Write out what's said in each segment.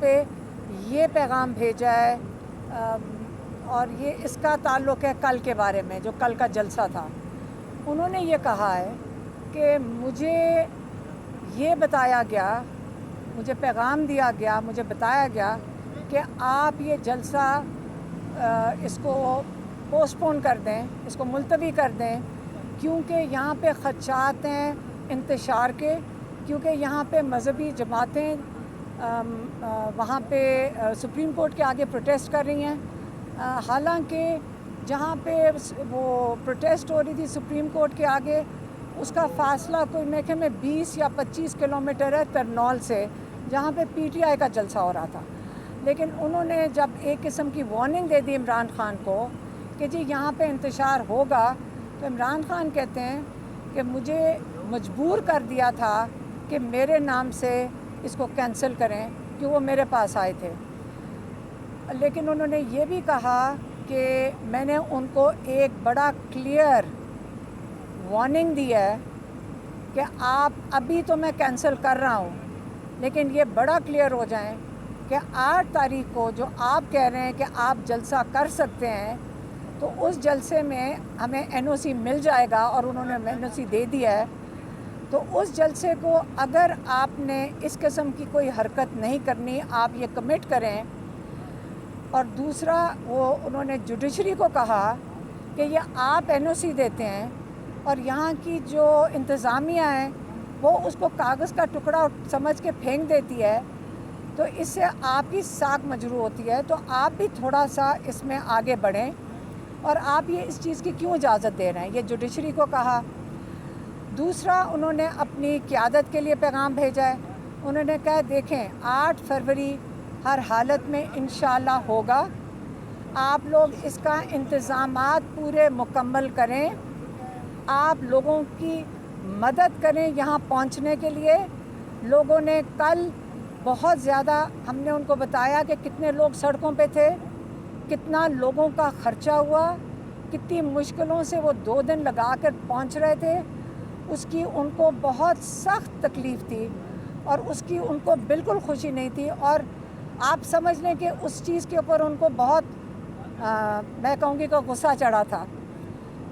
پہ یہ پیغام بھیجا ہے اور یہ اس کا تعلق ہے کل کے بارے میں، جو کل کا جلسہ تھا۔ انہوں نے یہ کہا ہے کہ مجھے یہ بتایا گیا، مجھے پیغام دیا گیا، مجھے بتایا گیا کہ آپ یہ جلسہ اس کو پوسٹ پون کر دیں، اس کو ملتوی کر دیں، کیونکہ یہاں پہ خدشات ہیں انتشار کے، کیونکہ یہاں پہ مذہبی جماعتیں وہاں پہ سپریم کورٹ کے آگے پروٹیسٹ کر رہی ہیں۔ حالانکہ جہاں پہ وہ پروٹیسٹ ہو رہی تھی سپریم کورٹ کے آگے، اس کا فاصلہ کوئی میرے خیال میں 20 یا 25 کلومیٹر ہے ترنول سے، جہاں پہ پی ٹی آئی کا جلسہ ہو رہا تھا۔ لیکن انہوں نے جب ایک قسم کی وارننگ دے دی عمران خان کو کہ جی یہاں پہ انتشار ہوگا، تو عمران خان کہتے ہیں کہ مجھے مجبور کر دیا تھا کہ میرے نام سے اس کو کینسل کریں، کہ وہ میرے پاس آئے تھے۔ لیکن انہوں نے یہ بھی کہا کہ میں نے ان کو ایک بڑا کلیئر وارننگ دی ہے کہ آپ ابھی تو میں کینسل کر رہا ہوں، لیکن یہ بڑا کلیئر ہو جائیں کہ 8 تاریخ کو جو آپ کہہ رہے ہیں کہ آپ جلسہ کر سکتے ہیں، تو اس جلسے میں ہمیں این او سی مل جائے گا، اور انہوں نے این او سی دے دیا ہے۔ تو اس جلسے کو اگر آپ نے اس قسم کی کوئی حرکت نہیں کرنی، آپ یہ کمٹ کریں۔ اور دوسرا وہ انہوں نے جوڈیشری کو کہا کہ یہ آپ این او سی دیتے ہیں اور یہاں کی جو انتظامیہ ہے وہ اس کو کاغذ کا ٹکڑا سمجھ کے پھینک دیتی ہے، تو اس سے آپ کی ساکھ مجروح ہوتی ہے۔ تو آپ بھی تھوڑا سا اس میں آگے بڑھیں، اور آپ یہ اس چیز کی کیوں اجازت دے رہے ہیں، یہ جوڈیشری کو کہا۔ دوسرا انہوں نے اپنی قیادت کے لیے پیغام بھیجا ہے۔ انہوں نے کہا دیکھیں 8 فروری ہر حالت میں انشاءاللہ ہوگا، آپ لوگ اس کا انتظامات پورے مکمل کریں، آپ لوگوں کی مدد کریں یہاں پہنچنے کے لیے۔ لوگوں نے کل بہت زیادہ، ہم نے ان کو بتایا کہ کتنے لوگ سڑکوں پہ تھے، کتنا لوگوں کا خرچہ ہوا، کتنی مشکلوں سے وہ 2 دن لگا کر پہنچ رہے تھے، اس کی ان کو بہت سخت تکلیف تھی، اور اس کی ان کو بالکل خوشی نہیں تھی، اور آپ سمجھ لیں کہ اس چیز کے اوپر ان کو بہت میں کہوں گی کہ غصہ چڑھا تھا۔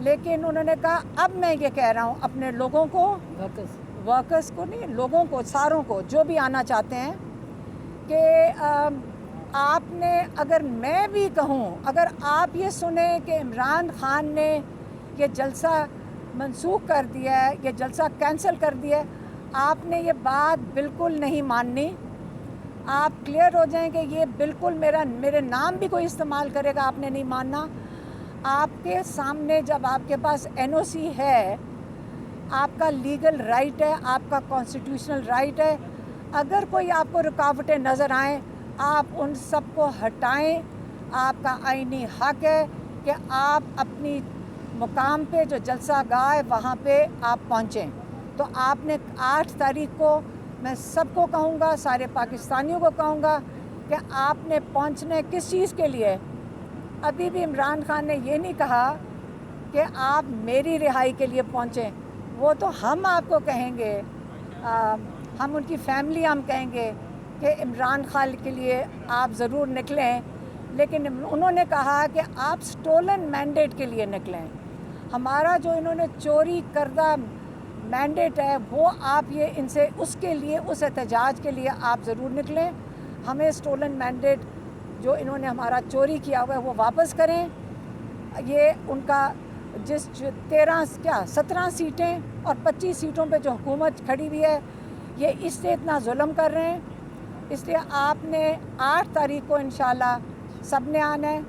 لیکن انہوں نے کہا اب میں یہ کہہ رہا ہوں اپنے لوگوں کو، ورکرز کو نہیں، لوگوں کو، ساروں کو جو بھی آنا چاہتے ہیں، کہ آپ نے، اگر میں بھی کہوں، اگر آپ یہ سنیں کہ عمران خان نے یہ جلسہ منسوخ کر دیا ہے، یہ جلسہ کینسل کر دیا ہے، آپ نے یہ بات بالکل نہیں ماننی۔ آپ کلیئر ہو جائیں کہ یہ بالکل میرے نام بھی کوئی استعمال کرے گا، آپ نے نہیں ماننا۔ آپ کے سامنے جب آپ کے پاس این او سی ہے، آپ کا لیگل رائٹ ہے، آپ کا کانسٹیٹیوشنل رائٹ ہے، اگر کوئی آپ کو رکاوٹیں نظر آئیں، آپ ان سب کو ہٹائیں۔ آپ کا آئینی حق ہے کہ آپ اپنی مقام پہ جو جلسہ گاہ ہے وہاں پہ آپ پہنچیں۔ تو آپ نے 8 تاریخ کو، میں سب کو کہوں گا، سارے پاکستانیوں کو کہوں گا کہ آپ نے پہنچنے کس چیز کے لیے۔ ابھی بھی عمران خان نے یہ نہیں کہا کہ آپ میری رہائی کے لیے پہنچیں، وہ تو ہم آپ کو کہیں گے، ہم ان کی فیملی ہم کہیں گے کہ عمران خان کے لیے آپ ضرور نکلیں، لیکن انہوں نے کہا کہ آپ سٹولن مینڈیٹ کے لیے نکلیں۔ ہمارا جو انہوں نے چوری کردہ مینڈیٹ ہے، وہ آپ یہ ان سے اس کے لیے، اس احتجاج کے لیے آپ ضرور نکلیں۔ ہمیں سٹولن مینڈیٹ جو انہوں نے ہمارا چوری کیا ہوا ہے وہ واپس کریں۔ یہ ان کا جس 17 سیٹیں اور 25 سیٹوں پہ جو حکومت کھڑی ہوئی ہے، یہ اس سے اتنا ظلم کر رہے ہیں۔ اس لیے آپ نے 8 تاریخ کو انشاءاللہ سب نے آنا ہے،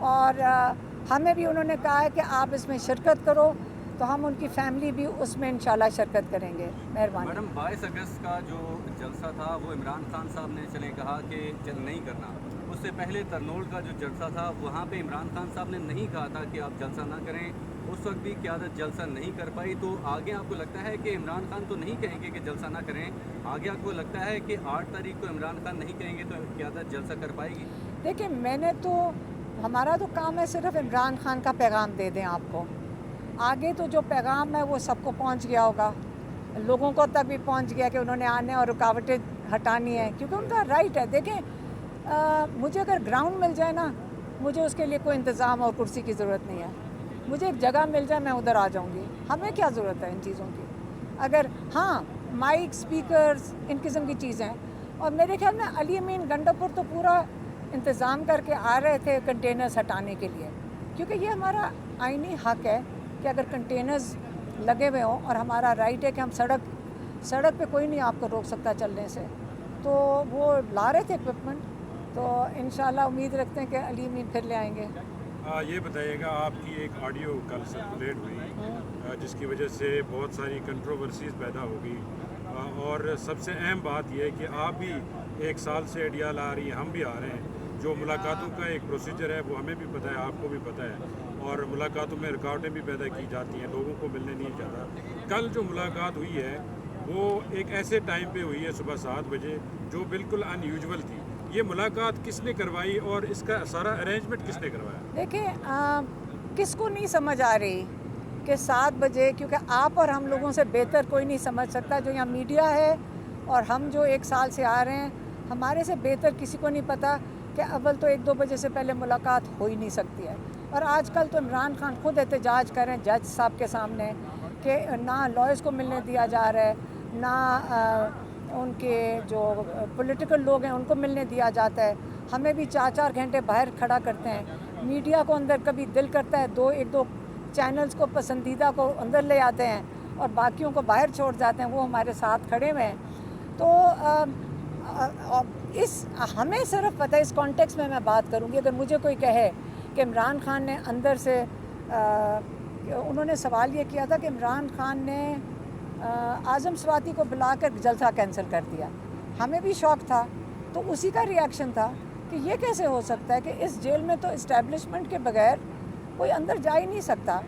اور ہمیں بھی انہوں نے کہا ہے کہ آپ اس میں شرکت کرو، تو ہم ان کی فیملی بھی اس میں انشاءاللہ شرکت کریں گے۔ مہربانی۔ میڈم 22 اگست کا جو جلسہ تھا وہ عمران خان صاحب نے چلے کہا کہ نہیں کرنا، اس سے پہلے ترنول کا جو جلسہ تھا وہاں پہ عمران خان صاحب نے نہیں کہا تھا کہ آپ جلسہ نہ کریں، اس وقت بھی قیادت جلسہ نہیں کر پائی۔ تو آگے آپ کو لگتا ہے کہ عمران خان تو نہیں کہیں گے کہ جلسہ نہ کریں، آگے آپ کو لگتا ہے کہ 8 تاریخ کو عمران خان نہیں کہیں گے تو قیادت جلسہ کر پائے گی؟ دیکھیں، ہمارا تو کام ہے صرف عمران خان کا پیغام دے دیں آپ کو، آگے تو جو پیغام ہے وہ سب کو پہنچ گیا ہوگا، لوگوں کو تک بھی پہنچ گیا کہ انہوں نے آنے اور رکاوٹیں ہٹانی ہے کیونکہ ان کا رائٹ ہے. دیکھیں مجھے اگر گراؤنڈ مل جائے نا, مجھے اس کے لیے کوئی انتظام اور کرسی کی ضرورت نہیں ہے. مجھے ایک جگہ مل جائے میں ادھر آ جاؤں گی. ہمیں کیا ضرورت ہے ان چیزوں کی؟ اگر ہاں مائک اسپیکرز ان قسم کی چیزیں. اور میرے خیال میں علی امین گنڈاپور تو پورا انتظام کر کے آ رہے تھے کنٹینرز ہٹانے کے لیے, کیونکہ یہ ہمارا آئینی حق ہے کہ اگر کنٹینرز لگے ہوئے ہوں اور ہمارا رائٹ ہے کہ ہم سڑک پہ کوئی نہیں آپ کو روک سکتا چلنے سے, تو وہ لا رہے تھے اکوپمنٹ. تو انشاءاللہ امید رکھتے ہیں کہ علی امین پھر لے آئیں گے. یہ بتائیے گا, آپ کی ایک آڈیو کل سرکولیٹ ہوئی جس کی وجہ سے بہت ساری کنٹروورسیز پیدا ہو گئی, اور سب سے اہم بات یہ ہے کہ آپ بھی 1 سال سے ایڈیال آ رہی ہیں, ہم بھی آ رہے ہیں. جو ملاقاتوں کا ایک پروسیجر ہے وہ ہمیں بھی پتہ ہے, آپ کو بھی پتہ ہے, اور ملاقاتوں میں رکاوٹیں بھی پیدا کی جاتی ہیں, لوگوں کو ملنے نہیں جاتا. کل جو ملاقات ہوئی ہے وہ ایک ایسے ٹائم پہ ہوئی ہے صبح 7 بجے جو بالکل ان یوزول تھی. یہ ملاقات کس نے کروائی اور اس کا سارا ارینجمنٹ کس نے کروایا؟ دیکھیں کس کو نہیں سمجھ آ رہی کہ 7 بجے, کیونکہ آپ اور ہم لوگوں سے بہتر کوئی نہیں سمجھ سکتا. جو یہاں میڈیا ہے اور ہم جو 1 سال سے آ رہے ہیں, ہمارے سے بہتر کسی کو نہیں پتہ کہ اول تو 1-2 بجے سے پہلے ملاقات ہو ہی نہیں سکتی ہے. اور آج کل تو عمران خان خود احتجاج کریں جج صاحب کے سامنے کہ نہ لائرز کو ملنے دیا جا رہا ہے, نہ ان کے جو پولیٹیکل لوگ ہیں ان کو ملنے دیا جاتا ہے. ہمیں بھی 4-4 گھنٹے باہر کھڑا کرتے ہیں. میڈیا کو اندر کبھی دل کرتا ہے 1-2 چینلز کو پسندیدہ کو اندر لے آتے ہیں اور باقیوں کو باہر چھوڑ جاتے ہیں. وہ ہمارے ساتھ کھڑے ہوئے ہیں. تو ہمیں صرف پتہ ہے, اس کانٹیکس میں بات کروں گی. اگر مجھے کوئی کہے کہ عمران خان نے اندر سے انہوں نے سوال یہ کیا تھا کہ عمران خان نے اعظم سواتی کو بلا کر جلسہ کینسل کر دیا, ہمیں بھی شوق تھا. تو اسی کا ری ایکشن تھا کہ یہ کیسے ہو سکتا ہے کہ اس جیل میں تو اسٹیبلشمنٹ کے بغیر کوئی اندر جا ہی نہیں سکتا.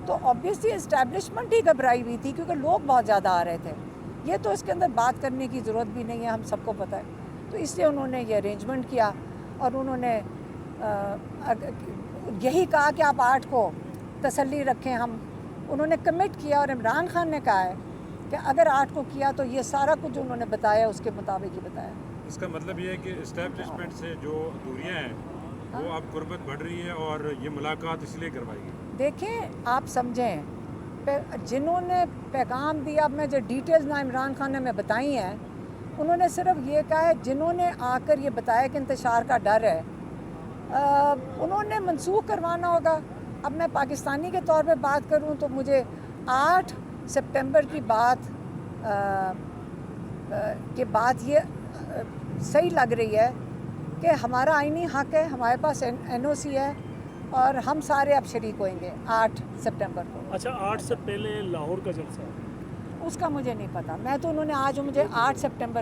تو آبویسلی اسٹیبلشمنٹ ہی گھبرائی ہوئی تھی کیونکہ لوگ بہت زیادہ آ رہے تھے. یہ تو اس کے اندر بات کرنے کی ضرورت بھی نہیں ہے, ہم سب کو پتہ ہے. تو اس لیے انہوں نے یہ ارینجمنٹ کیا اور انہوں نے یہی کہا کہ آپ 8 کو تسلی رکھیں. انہوں نے کمٹ کیا اور عمران خان نے کہا ہے کہ اگر 8 کو کیا تو یہ سارا کچھ جو انہوں نے بتایا اس کے مطابق ہی بتایا. اس کا مطلب یہ ہے کہ اسٹیبلشمنٹ سے جو دوریاں ہیں وہ اب قربت بڑھ رہی ہے اور یہ ملاقات اس لیے کروائی گئی. دیکھیں آپ سمجھیں, جنہوں نے پیغام دیا, اب میں جو ڈیٹیلز نہ عمران خان نے ہمیں بتائی ہیں, انہوں نے صرف یہ کہا ہے جنہوں نے آ کر یہ بتایا کہ انتشار کا ڈر ہے انہوں نے منسوخ کروانا ہوگا. اب میں پاکستانی کے طور پہ بات کروں تو مجھے 8 سپٹمبر کی بات یہ صحیح لگ رہی ہے کہ ہمارا آئینی حق ہے, ہمارے پاس NOC ہے اور ہم سارے اب شریک ہوئیں گے 8 سپٹمبر کو. اچھا 8 سے پہلے لاہور کا جلسہ اس کا مجھے نہیں پتا. میں تو انہوں نے آج مجھے 8 سپٹمبر